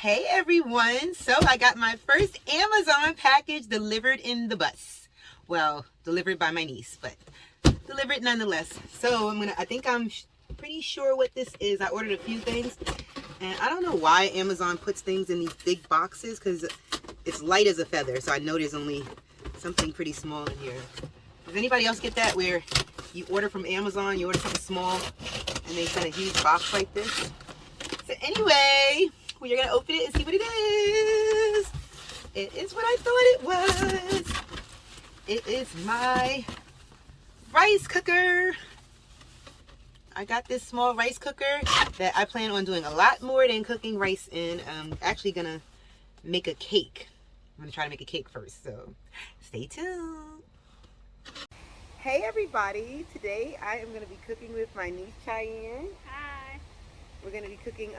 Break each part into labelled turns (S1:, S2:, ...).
S1: Hey everyone! So I got my first Amazon package delivered in the bus. Well, delivered by my niece, but delivered nonetheless. So I think I'm pretty sure what this is. I ordered a few things, and I don't know why Amazon puts things in these big boxes because it's light as a feather. So I know there's only something pretty small in here. Does anybody else get that where you order from Amazon, you order something small, and they send a huge box like this? So anyway, we're gonna open it and see what it is. It is what I thought it was. It is my rice cooker. I got this small rice cooker that I plan on doing a lot more than cooking rice in. I'm actually gonna make a cake. I'm gonna try to make a cake first, so stay tuned. Hey everybody, today I am gonna be cooking with my niece Cheyenne.
S2: Hi.
S1: We're going to be cooking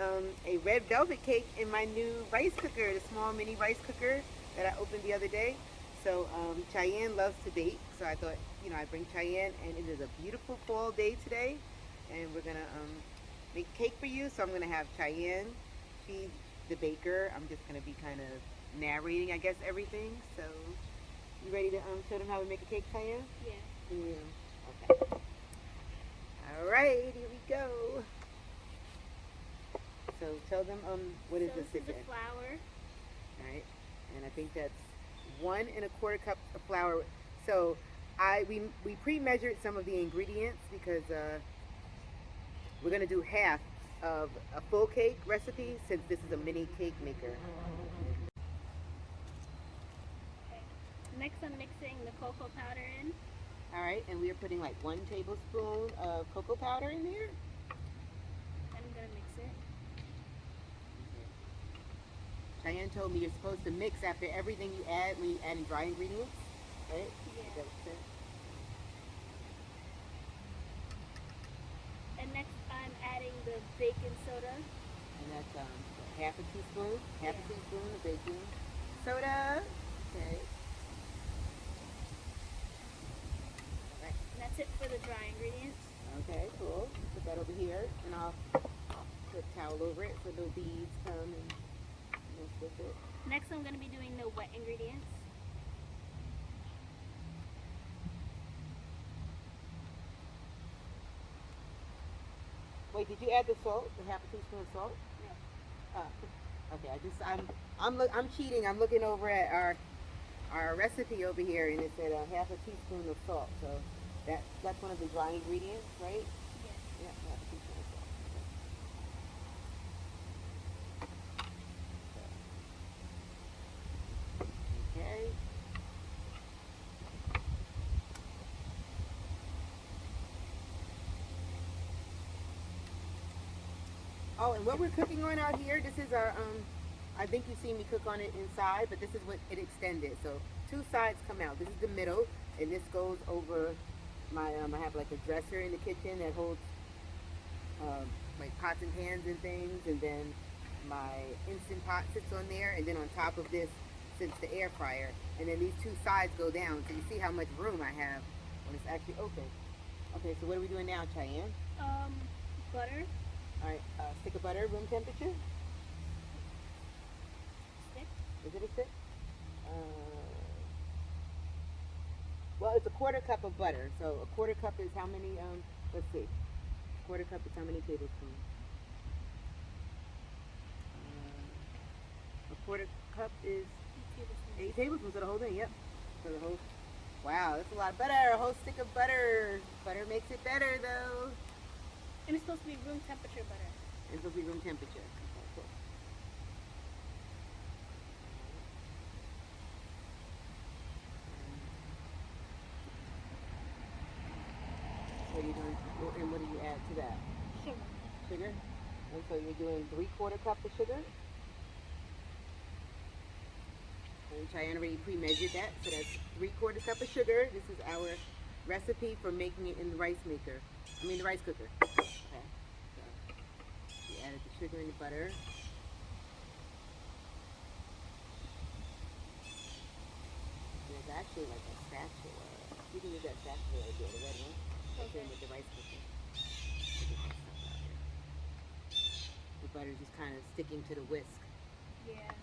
S1: a red velvet cake in my new rice cooker, the small mini rice cooker that I opened the other day. So Cheyenne loves to bake, so I thought, I'd bring Cheyenne, and it is a beautiful fall day today, and we're going to make a cake for you. So I'm going to have Cheyenne, she's the baker. I'm just going to be kind of narrating, I guess, everything. So you ready to show them how we make a cake, Cheyenne?
S2: Yeah.
S1: Yeah. Okay. All right, here we go. So tell them what is this
S2: This is
S1: again?
S2: the flour.
S1: Right, and I think that's 1 1/4 cup of flour. So we pre-measured some of the ingredients because we're gonna do half of a full cake recipe since this is a mini cake maker.
S2: Okay. Next, I'm mixing the cocoa powder in.
S1: All right, and we are putting like 1 tablespoon of cocoa powder in there.
S2: I'm gonna mix it.
S1: Cheyenne told me you're supposed to mix after everything you add when you add in dry ingredients, right?
S2: Yeah. And next, I'm adding the baking soda.
S1: And that's half a teaspoon of baking soda. Okay. All right.
S2: And that's it for the dry ingredients.
S1: Okay, cool. Put that over here, and I'll put a towel over it so no beads come and mess with it.
S2: Next, I'm gonna be doing the wet ingredients.
S1: Wait, did you add the salt? The half a teaspoon of salt?
S2: No.
S1: Okay. I'm cheating. I'm looking over at our recipe over here, and it said half a teaspoon of salt. So that's one of the dry ingredients, right?
S2: Yes.
S1: Yeah, half a teaspoon of salt. Okay. Oh, and what we're cooking on out here, this is our, I think you've seen me cook on it inside, but this is what it extended. So 2 sides come out. This is the middle, and this goes over my, I have like a dresser in the kitchen that holds like pots and pans and things, and then my Instant Pot sits on there, and then on top of this sits the air fryer, and then these 2 sides go down, so you see how much room I have when it's actually open. Okay, so what are we doing now, Cheyenne?
S2: Butter.
S1: All right, stick of butter, room temperature.
S2: Stick.
S1: Is it a stick? Well, it's a 1/4 cup of butter. So a 1/4 cup is how many? Let's see. 1/4 cup is how many tablespoons? A 1/4 cup is 8 tablespoons. So the whole thing. Yep. So the whole. Wow, that's a lot of butter. A whole stick of butter. Butter makes it better, though.
S2: And it's supposed to be room temperature butter.
S1: It's supposed to be room temperature. Okay, cool. So you're doing, and what do you add to that?
S2: Sugar.
S1: Sugar. And so you're doing 3/4 cup of sugar. And Cheyenne already pre-measured that, so that's 3/4 cup of sugar. This is our recipe for making it in the rice maker. The rice cooker. Okay. So you added the sugar and the butter. There's actually like a spatula. You can use that spatula right there, the red one. Okay. With the rice cooker. The butter just kind of sticking to the whisk.
S2: Yeah.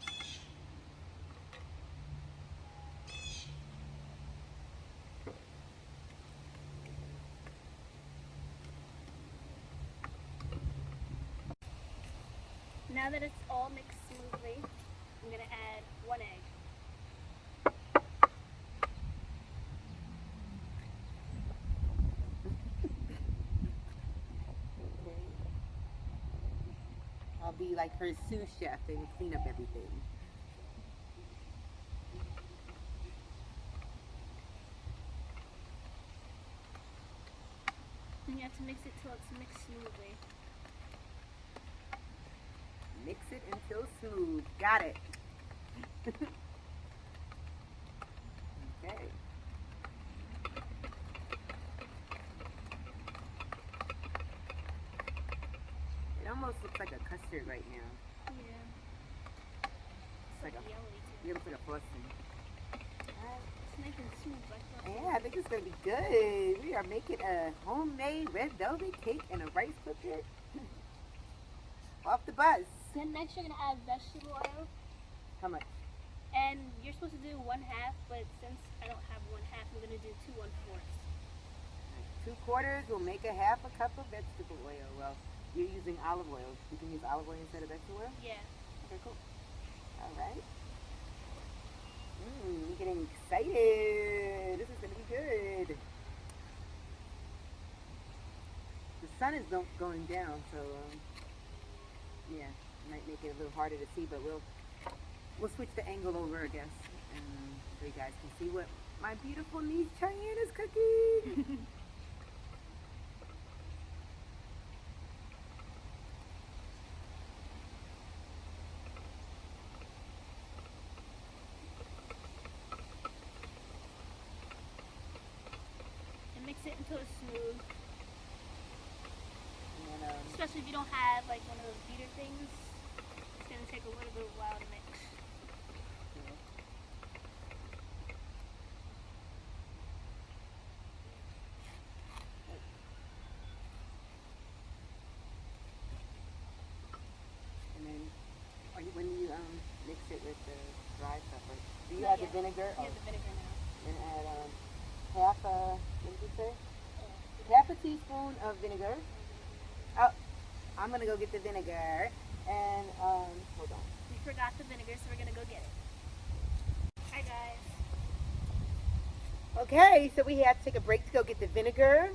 S2: Now that it's all mixed smoothly, I'm gonna add 1 egg.
S1: Okay. I'll be like her sous chef and clean up everything.
S2: And you have to mix it till it's mixed smoothly.
S1: Mix it until smooth. Got it. Okay. It almost looks like a custard right now.
S2: Yeah.
S1: It's like a,
S2: Yellowy too.
S1: it looks like a frosting.
S2: It's nice and smooth like that.
S1: Yeah, I think it's gonna be good. We are making a homemade red velvet cake and a rice cooker. Off the bus.
S2: Then next you're gonna add vegetable oil.
S1: How much?
S2: And you're supposed to do 1/2, but since I don't have 1/2, I'm gonna do 2 1/4.
S1: 2/4 will make a 1/2 cup of vegetable oil. Well, you're using olive oil. You can use olive oil instead of vegetable oil?
S2: Yeah.
S1: Okay, cool. All right. I'm getting excited. This is going to be good. The sun is going down, so yeah, it might make it a little harder to see, but we'll switch the angle over, I guess, and so you guys can see what my beautiful niece Cheyenne is cooking.
S2: And mix it until it's smooth.
S1: And,
S2: Especially if you don't have like one of those beater things, it's gonna take a little bit of a while to mix.
S1: and then when you mix it with the dry stuff, right? Do you
S2: Not
S1: add the
S2: yet.
S1: vinegar?
S2: Yeah, the vinegar now.
S1: And add half a, what did you say? Half a teaspoon of vinegar. Oh, I'm gonna go get the vinegar. And hold on.
S2: We forgot the vinegar, so we're gonna go get it. Hi guys.
S1: Okay, so we had to take a break to go get the vinegar.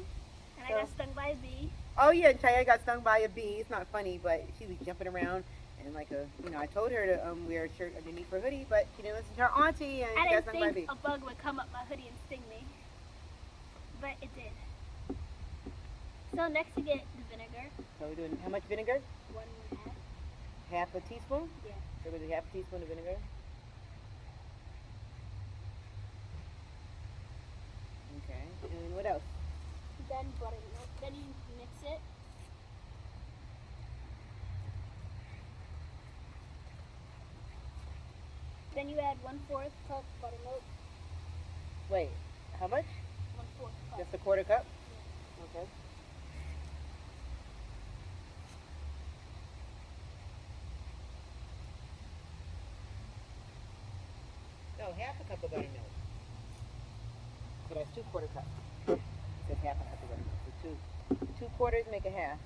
S2: And I got stung by a bee.
S1: Oh yeah, and Cheyenne got stung by a bee. It's not funny, but she was jumping around and like I told her to wear a shirt underneath her hoodie, but she didn't listen to her auntie and
S2: I
S1: she got
S2: didn't
S1: stung by a bee.
S2: think a bug would come up my hoodie and sting me, but it did. So next you get the vinegar.
S1: So we're doing how much vinegar?
S2: 1/2.
S1: Half a teaspoon?
S2: Yeah.
S1: So we're doing half a teaspoon of vinegar. Okay. And what else?
S2: Then buttermilk. Then you mix it. Then you add 1/4 cup buttermilk.
S1: Wait, how much?
S2: 1/4 cup.
S1: Just a quarter cup? Okay. No, half a cup of buttermilk. So that's 2/4 cups. It says half a cup of buttermilk. So two quarters make a half.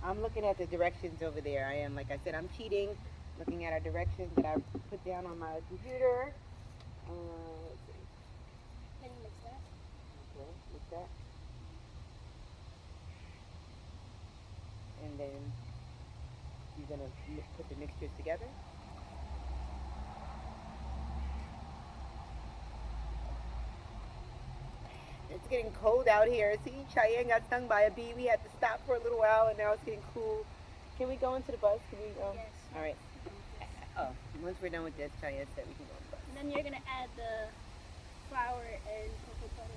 S1: I'm looking at the directions over there. I am, like I said, I'm cheating. Looking at our directions that I put down on my computer. Let's see.
S2: Then you mix that.
S1: Okay, mix that. And then you're gonna put the mixtures together. It's getting cold out here. See, Cheyenne got stung by a bee. We had to stop for a little while, and now it's getting cool. Can we go into the bus? Can we?
S2: Yes.
S1: All right. Oh, once we're done with this, Cheyenne said we can go on the bus.
S2: And then you're gonna add the flour and cocoa butter.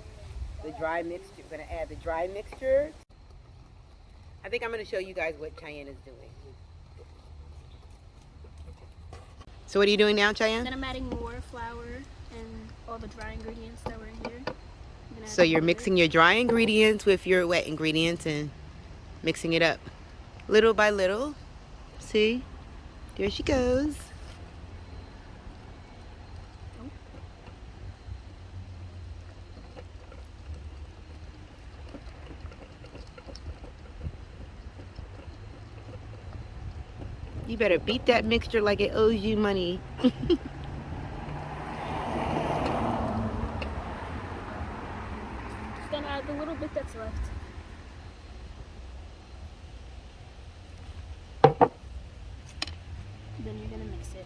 S2: And
S1: The dry mixture. We're gonna add the dry mixture. I think I'm gonna show you guys what Cheyenne is doing. So what are you doing now, Cheyenne?
S2: Then I'm adding more flour and all the dry ingredients that were in here.
S1: So you're mixing your dry ingredients with your wet ingredients and mixing it up little by little. See? There she goes. You better beat that mixture like it owes you money.
S2: Just gonna add the little bit that's left. Then you're gonna mix it.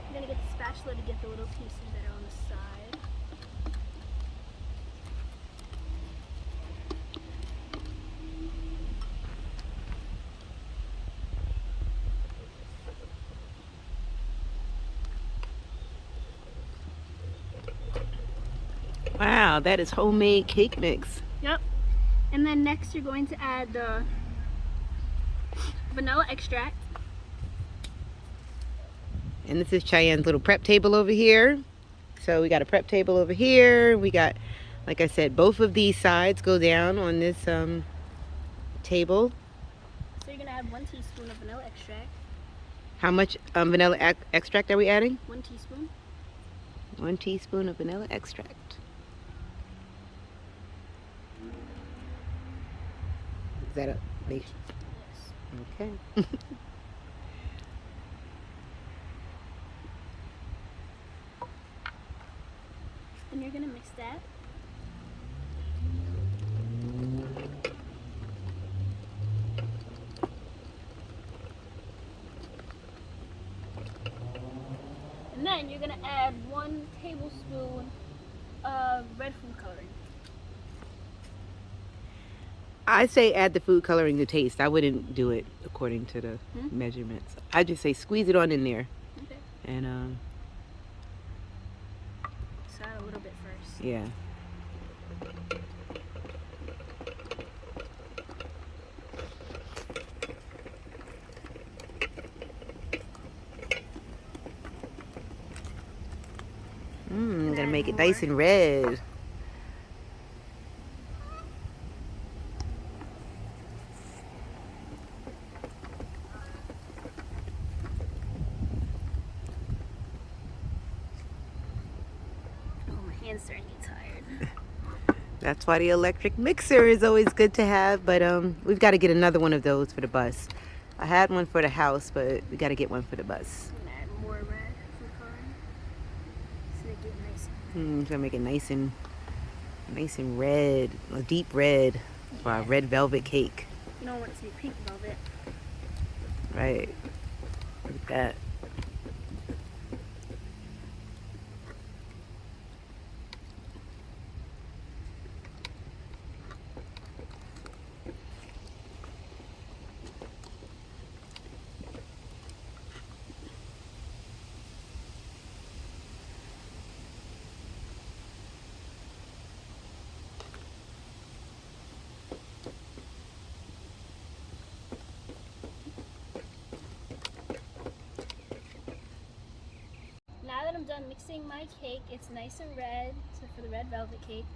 S2: I'm gonna get the spatula to get the little pieces that are on the side.
S1: Wow, that is homemade cake mix.
S2: Yep. And then next you're going to add the vanilla extract.
S1: And this is Cheyenne's little prep table over here. So we got a prep table over here. We got, like I said, both of these sides go down on this table.
S2: So you're gonna add 1 teaspoon of vanilla extract.
S1: How much vanilla extract are we adding?
S2: 1 teaspoon.
S1: 1 teaspoon of vanilla extract. Is that a big?
S2: Yes.
S1: Okay.
S2: Then you're gonna mix that. And then you're gonna add 1 tablespoon of red food coloring.
S1: I say add the food coloring to taste. I wouldn't do it according to the measurements. I just say squeeze it on in there.
S2: Okay.
S1: And
S2: So add a little bit first.
S1: yeah. I'm gonna make it nice and red.
S2: Oh, my hand's starting to get tired.
S1: That's why the electric mixer is always good to have, but we've got to get another one of those for the bus. I had one for the house, but we got to get one for the bus.
S2: I'm gonna add more red food coloring so they get nice.
S1: Gonna make it nice and red, a deep red for our red velvet cake.
S2: You don't want it to be pink velvet.
S1: Right. Look at that.
S2: Now that I'm done mixing my cake, it's nice and red, so for the red velvet cake.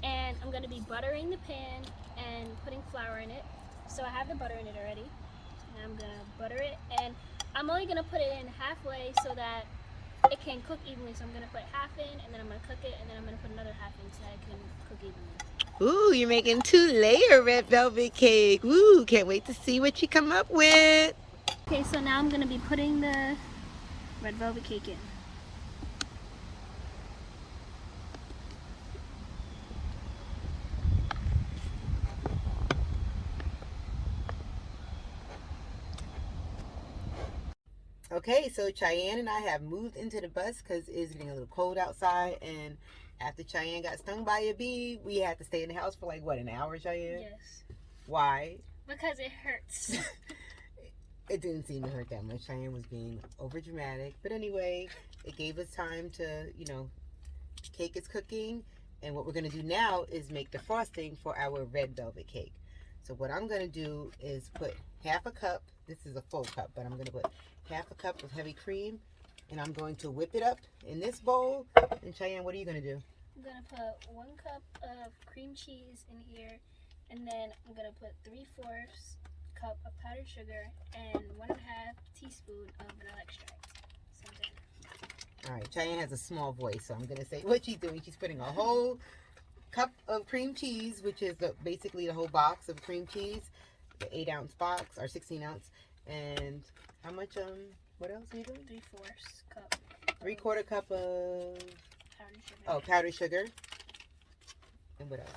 S2: And I'm going to be buttering the pan and putting flour in it. So I have the butter in it already. And I'm going to butter it, and I'm only going to put it in halfway so that it can cook evenly. So I'm going to put half in, and then I'm going to cook it, and then I'm going to put another half in so that it can cook evenly.
S1: Ooh, you're making 2-layer red velvet cake. Ooh, can't wait to see what you come up with.
S2: Okay, so now I'm going to be putting the red velvet cake in.
S1: Okay, so Cheyenne and I have moved into the bus because it's getting a little cold outside, and after Cheyenne got stung by a bee, we had to stay in the house for like, what, an hour, Cheyenne?
S2: Yes.
S1: Why?
S2: Because it hurts.
S1: It didn't seem to hurt that much. Cheyenne was being over dramatic. But anyway, it gave us time to, cake is cooking. And what we're going to do now is make the frosting for our red velvet cake. So what I'm going to do is put half a cup. This is a full cup, but I'm going to put half a cup of heavy cream. And I'm going to whip it up in this bowl. And Cheyenne, what are you going to do?
S2: I'm gonna put 1 cup of cream cheese in here, and then I'm gonna put 3/4 cup of powdered sugar and 1.5 teaspoon of vanilla extract. So
S1: all right, Cheyenne has a small voice, so I'm gonna say what she's doing. She's putting a whole cup of cream cheese, which is basically the whole box of cream cheese, the 8-ounce box or 16-ounce, and how much? What else are you doing?
S2: 3/4 cup.
S1: 3/4 cup of
S2: Powdered sugar.
S1: oh, powdered sugar. And what else?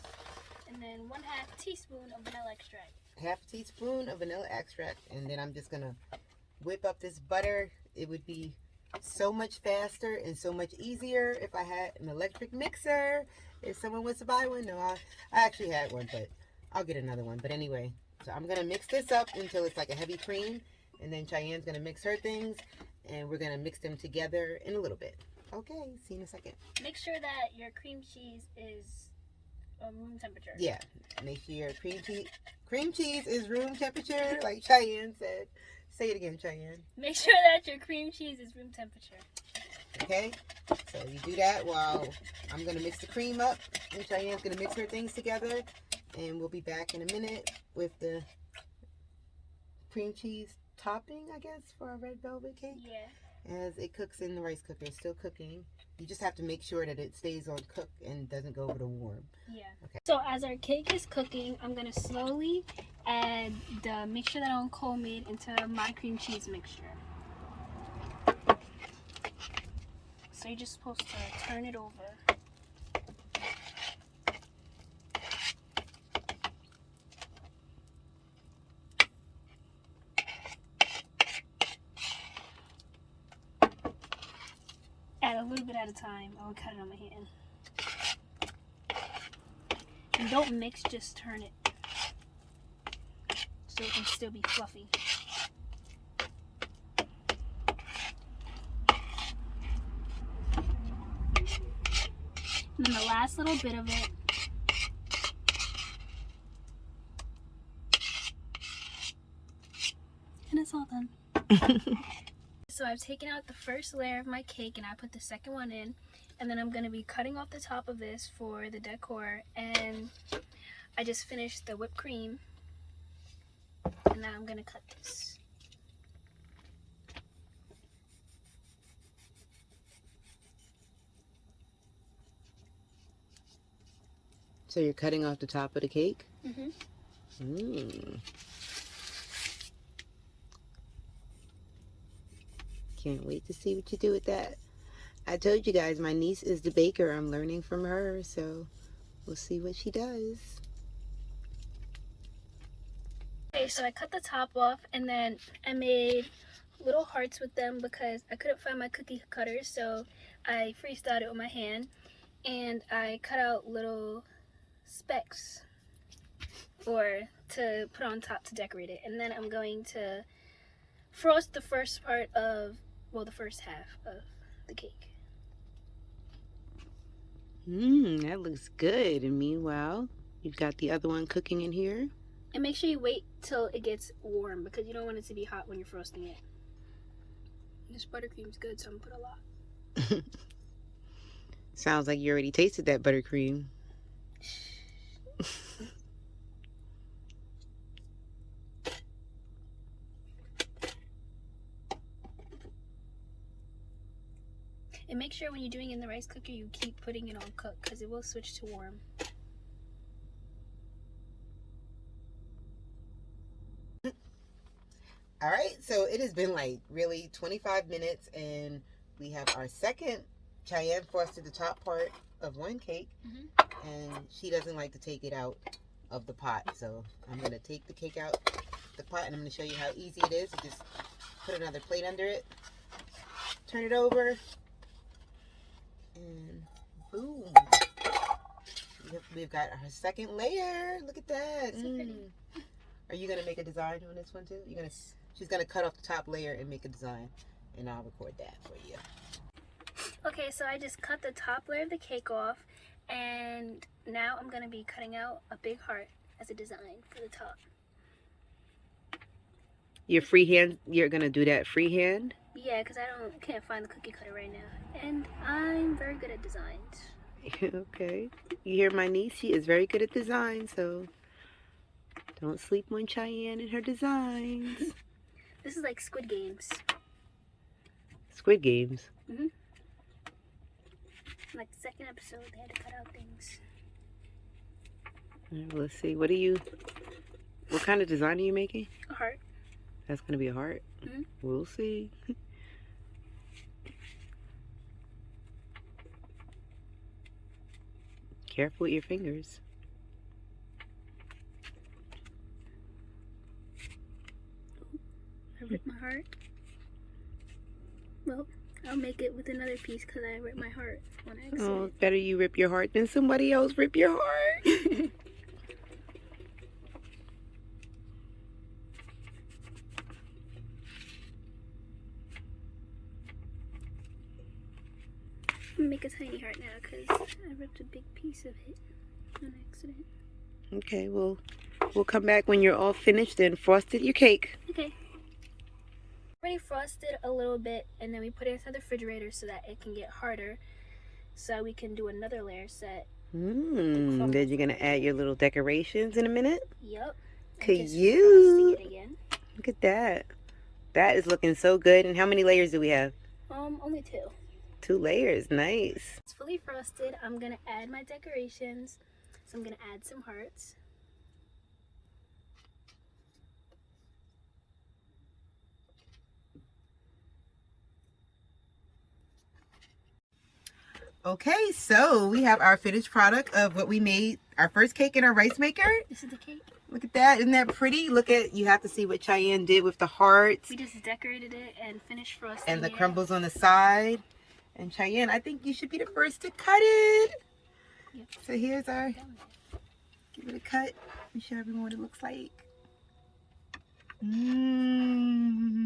S2: And then 1/2 teaspoon of vanilla extract.
S1: 1/2 teaspoon of vanilla extract, and then I'm just gonna whip up this butter. It would be so much faster and so much easier if I had an electric mixer. If someone wants to buy one, no, I actually had one, but I'll get another one. But anyway, so I'm gonna mix this up until it's like a heavy cream, and then Cheyenne's gonna mix her things, and we're gonna mix them together in a little bit. Okay, see you in a second.
S2: Make sure that your cream cheese is room temperature.
S1: Yeah, make sure your cream cheese is room temperature, like Cheyenne said. Say it again, Cheyenne.
S2: Make sure that your cream cheese is room temperature.
S1: Okay, so you do that while I'm gonna mix the cream up, and Cheyenne's gonna mix her things together, and we'll be back in a minute with the cream cheese topping, I guess, for our red velvet cake.
S2: Yeah.
S1: As it cooks in the rice cooker, it's still cooking. You just have to make sure that it stays on cook and doesn't go over to warm.
S2: Yeah.
S1: Okay.
S2: So as our cake is cooking, I'm gonna slowly add the mixture that I homemade into my cream cheese mixture. So you're just supposed to turn it over. Add a little bit at a time. I will cut it on my hand. And don't mix, just turn it. So it can still be fluffy. And then the last little bit of it. And it's all done. So I've taken out the first layer of my cake and I put the second one in, and then I'm going to be cutting off the top of this for the decor, and I just finished the whipped cream, and now I'm going to cut this.
S1: So you're cutting off the top of the cake?
S2: Mm-hmm.
S1: Can't wait to see what you do with that. I told you guys, my niece is the baker. I'm learning from her, so we'll see what she does.
S2: Okay, so I cut the top off, and then I made little hearts with them because I couldn't find my cookie cutter, so I freestyled it with my hand, and I cut out little specks to put on top to decorate it. And then I'm going to frost the first part of, well, the first half of the cake.
S1: That looks good. And meanwhile, you've got the other one cooking in here.
S2: And make sure you wait till it gets warm because you don't want it to be hot when you're frosting it. This buttercream's good, so I'm gonna put a lot.
S1: Sounds like you already tasted that buttercream.
S2: And make sure when you're doing it in the rice cooker, you keep putting it on cook because it will switch to warm.
S1: All right, so it has been like really 25 minutes, and we have our second. Cheyenne frosted the top part of one cake, and she doesn't like to take it out of the pot. So I'm going to take the cake out the pot, and I'm going to show you how easy it is. You just put another plate under it, turn it over, and boom. We've got our second layer. Look at that.
S2: So pretty.
S1: Are you going to make a design on this one too? She's going to cut off the top layer and make a design, and I'll record that for you.
S2: Okay, so I just cut the top layer of the cake off, and now I'm going to be cutting out a big heart as a design for the top.
S1: You're going to do that freehand?
S2: Yeah, because I can't find the cookie cutter right now. And I'm very good at designs.
S1: Okay. You hear my niece? She is very good at design, so don't sleep on Cheyenne and her designs.
S2: This is like Squid Games.
S1: Squid Games.
S2: Mm-hmm. Like the second episode, they had to cut out things.
S1: All right, well, let's see. What kind of design are you making?
S2: A heart.
S1: That's going to be a heart?
S2: Mm-hmm.
S1: We'll see. Careful with your fingers.
S2: I ripped my heart. Well, I'll make it with another piece because I ripped my heart on accident.
S1: Oh, it's better you rip your heart than somebody else rip your heart.
S2: I'm gonna make a tiny heart now because I ripped a big piece of it on accident.
S1: Okay, well, we'll come back when you're all finished and frosted your cake.
S2: Okay. Already frosted a little bit, and then we put it inside the refrigerator so that it can get harder, so we can do another layer set.
S1: Then you're gonna add your little decorations in a minute.
S2: Yep.
S1: Cute.
S2: Frosting it again.
S1: Look at that. That is looking so good. And how many layers do we have?
S2: Only 2.
S1: 2 layers. Nice.
S2: It's fully frosted. I'm gonna add my decorations. So I'm gonna add some hearts.
S1: Okay, so we have our finished product of what we made, our first cake in our rice maker.
S2: This is the cake.
S1: Look at that. Isn't that pretty? You have to see what Cheyenne did with the hearts.
S2: We just decorated it and finished frosting
S1: And the
S2: it.
S1: crumbles on the side. And Cheyenne, I think you should be the first to cut it.
S2: Yep.
S1: So here's our, give it a cut and show everyone what it looks like. Mmm.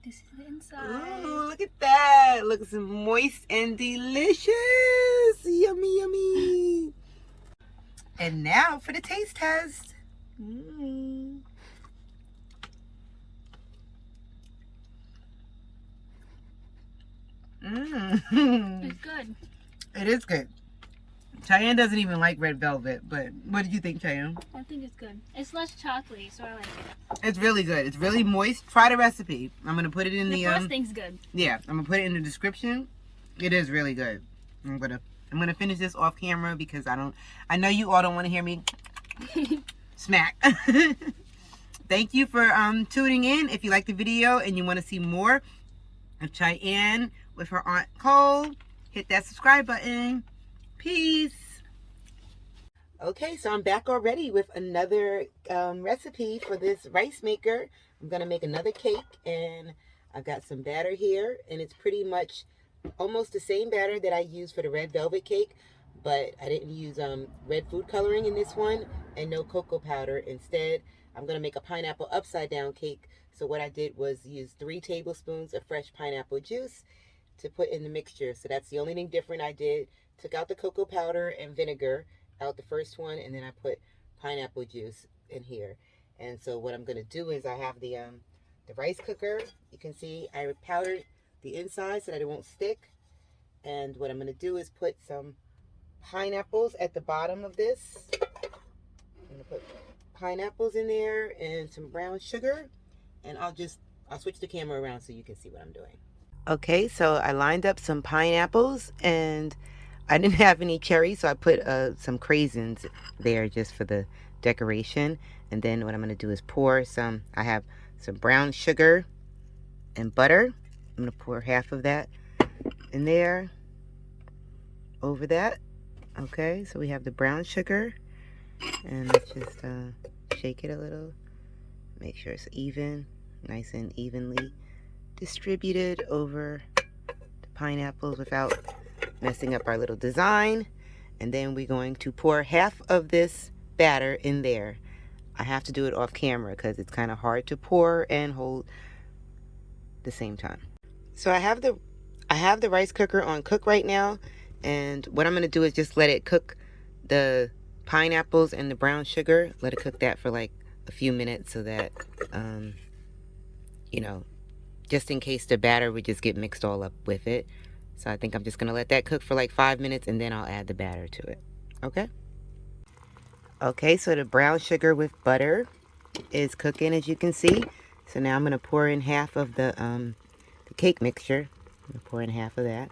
S2: This is the inside.
S1: Ooh, look at that. It looks moist and delicious. Yummy, yummy. And now for the taste test. Mmm. Mmm.
S2: It's good.
S1: It is good. Cheyenne doesn't even like red velvet, but what did you think, Cheyenne?
S2: I think it's good. It's less chocolatey, so I like it.
S1: It's really good. It's really moist. Try the recipe. I'm gonna put it in
S2: The frosting's good.
S1: Yeah, I'm gonna put it in the description. It is really good. I'm gonna finish this off camera because I know you all don't want to hear me smack. Thank you for tuning in. If you like the video and you want to see more of Cheyenne with her Aunt Cole, hit that subscribe button. Peace. Okay, so I'm back already with another recipe for this rice maker. I'm gonna make another cake, and I've got some batter here, and it's pretty much almost the same batter that I used for the red velvet cake, but I didn't use red food coloring in this one and no cocoa powder. Instead, I'm gonna make a pineapple upside down cake. So what I did was use 3 tablespoons of fresh pineapple juice to put in the mixture. So that's the only thing different I did. Took out the cocoa powder and vinegar out the first one, and then I put pineapple juice in here. And so what I'm gonna do is I have the rice cooker. You can see I powdered the inside so that it won't stick. And what I'm gonna do is put some pineapples at the bottom of this. I'm gonna put pineapples in there and some brown sugar, and I'll switch the camera around so you can see what I'm doing. Okay, so I lined up some pineapples, and I didn't have any cherries, so I put some craisins there just for the decoration. And then what I'm going to do is pour I have some brown sugar and butter. I'm going to pour half of that in there over that. Okay, so we have the brown sugar, and let's just shake it a little. Make sure it's even, nice and evenly distributed over the pineapples without messing up our little design. And then we're going to pour half of this batter in there. I have to do it off camera because it's kind of hard to pour and hold the same time. So I have the rice cooker on cook right now, and what I'm going to do is just let it cook the pineapples and the brown sugar. Let it cook that for like a few minutes so that you know, just in case the batter would just get mixed all up with it. So I think I'm just gonna let that cook for like 5 minutes and then I'll add the batter to it. Okay? Okay, so the brown sugar with butter is cooking, as you can see. So now I'm gonna pour in half of the cake mixture. I'm gonna pour in half of that.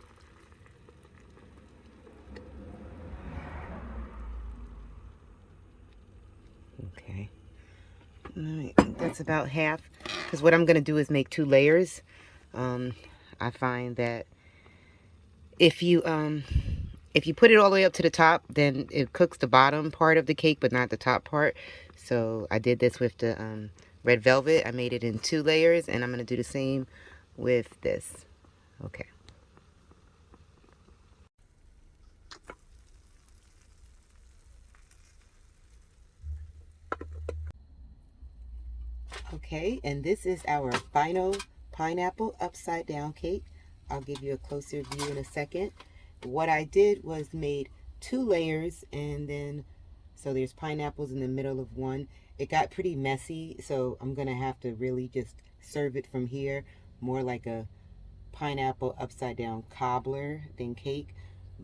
S1: Okay. All right, that's about half. Because what I'm gonna do is make 2 layers. I find that if you put it all the way up to the top, then it cooks the bottom part of the cake, but not the top part. So I did this with the red velvet. I made it in 2 layers, and I'm gonna do the same with this. Okay. Okay, and this is our final pineapple upside down cake. I'll give you a closer view in a second. What I did was made 2 layers, and then so there's pineapples in the middle of one. It got pretty messy, so I'm gonna have to really just serve it from here, more like a pineapple upside down cobbler than cake,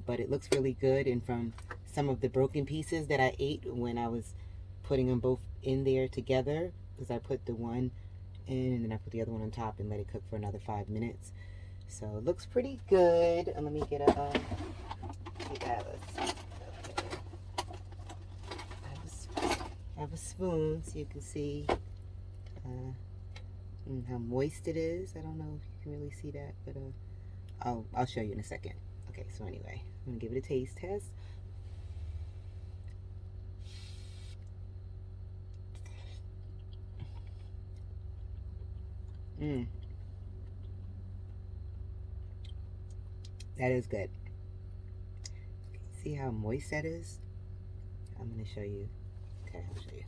S1: but it looks really good. And from some of the broken pieces that I ate when I was putting them both in there together, because I put the one in and then I put the other one on top and let it cook for another 5 minutes. So it looks pretty good. Let me get a I have a spoon so you can see how moist it is. I don't know if you can really see that, but I'll show you in a second. Okay, so anyway, I'm gonna give it a taste test. That is good. See how moist that is? I'm gonna show you. Okay, I'll show you.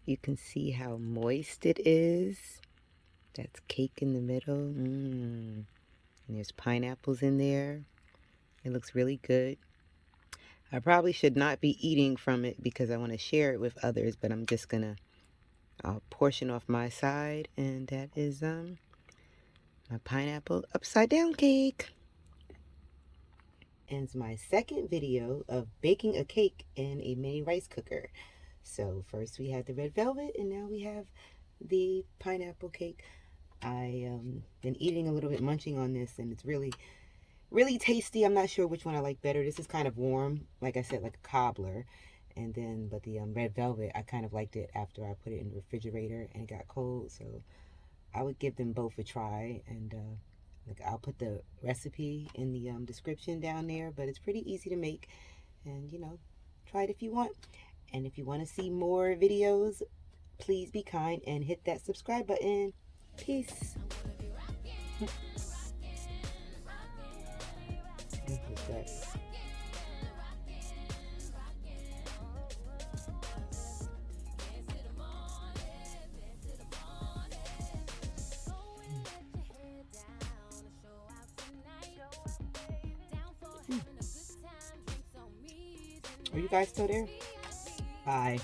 S1: You can see how moist it is. That's cake in the middle. And there's pineapples in there. It looks really good. I probably should not be eating from it because I want to share it with others, but I'm just gonna portion off my side, and that is my pineapple upside down cake. And it's my second video of baking a cake in a mini rice cooker. So first we had the red velvet, and now we have the pineapple cake. I been eating a little bit, munching on this, and it's really tasty. I'm not sure which one I like better. This is kind of warm, like I said, like a cobbler. And then, but the red velvet, I kind of liked it after I put it in the refrigerator and it got cold. So I would give them both a try. And like I'll put the recipe in the description down there. But it's pretty easy to make. And, you know, try it if you want. And if you want to see more videos, please be kind and hit that subscribe button. Peace. Are you guys still there? Bye.